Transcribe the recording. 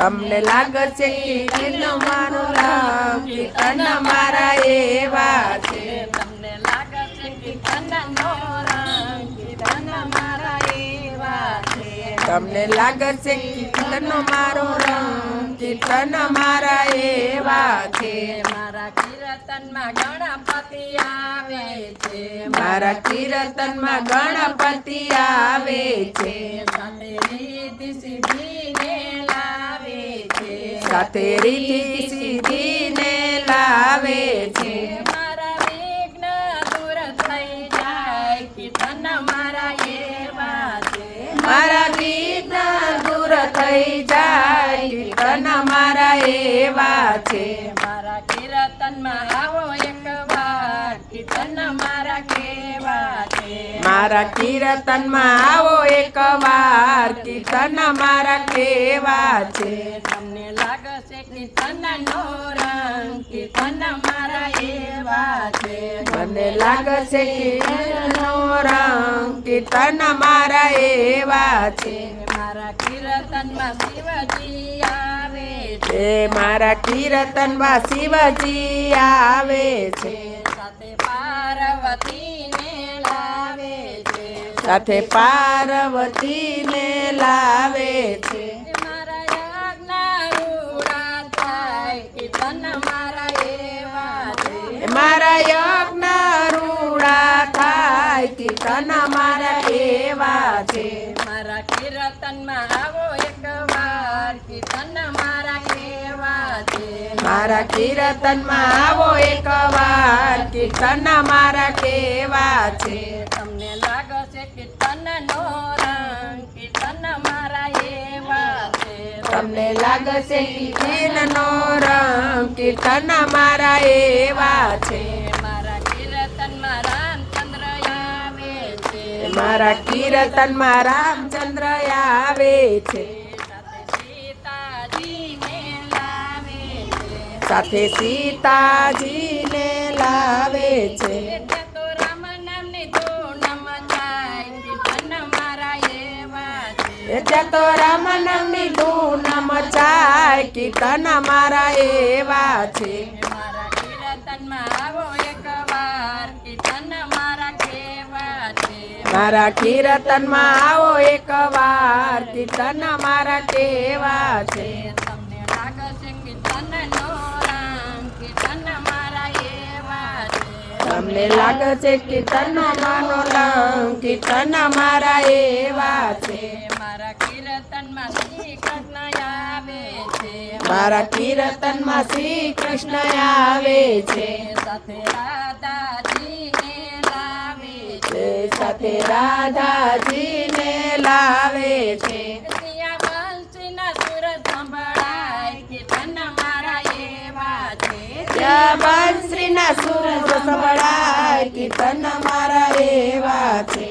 તમને લાગશે કીર્તન મારો રામ કીર્તન મારા એવા છે તમને લાગશે કીર્તનનો રંગ કીર્તન મારા એવા છે તમને લાગશે કીર્તન મારો રંગ કીર્તન મારા એવા છે મારા કીર્તનમાં ગણપતિ આવે છે મારા કીર્તનમાં ગણપતિ આવે છે સાથે રીતિ સીધીને લાવે છે સાથે રીતિ સીધીને લાવે છે મારા વિઘ્ન દૂર થઈ જાય કીર્તન મારા એવા છે મારા વિઘ્ન દૂર થઈ જાય કીર્તન મારા એવા છે મારા કીર્તનમાં આવો એકવાર કીર્તન મારા કેવા છે મારા કીર્તનમાં આવો એકવાર કીર્તન મારા કેવા છે તમને લાગશે કીર્તનનો રંગ કીર્તન મારા એવા છે મને લાગશે કીર્તનનો રંગ કીર્તન મારા એવા છે મારા કીર્તનમાં શિવજી આવે છે મારા કીર્તનમાં શિવજી આવે છે સાથે પાર્વતીને લાવે છે સાથે પાર્વતીને લાવે છે મારા યજ્ઞ રૂડા થાય કીર્તન મારા એવા છે મારા યજ્ઞ રૂડા થાય કીર્તન મારા એવા છે મારા કીર્તનમાં આવો એકવાર કીર્તન મારા કેવા છે મારા કીર્તનમાં આવો એકવાર કીર્તન મારા કેવા છે તમને લાગશે કીર્તનનો રંગ કીર્તન મારા એવા છે તમને લાગશે કીર્તનનો રંગ કીર્તન મારા એવા છે મારા કીર્તનમાં રામચંદ્ર આવે છે મારા કીર્તનમાં રામચંદ્ર આવે છે સાથે સીતાજીને લાવે છે સાથે સીતાજીને લાવે છે ત્યાં તો રામ નામની ધૂન મચાય કીર્તન મારા એવા છે ત્યાં તો રામ નામની ધૂન મચાય કીર્તન મારા એવા છે મારા કીર્તનમાં આવો એકવાર કીર્તન મારા કેવા છે મારા કીર્તનમાં આવો એકવાર કીર્તન મારા કેવા છે તમને લાગશે કીર્તનનો રંગ કીર્તન મારા એવા છે તમને લાગશે કીર્તન માનો રંગ કીર્તન મારા એવા છે મારા કીર્તનમાં શ્રી કૃષ્ણ આવે છે મારા કીર્તનમાં શ્રી કૃષ્ણ આવે છે સાથે રાધાજીને લાવે છે સાથે રાધાજીને લાવે છે ત્યાં બંસીના સુર સંભળાય કીર્તન મારા એવા છે ત્યાં બંસરીના સુર સંભળાય કીર્તન મારા એવા છે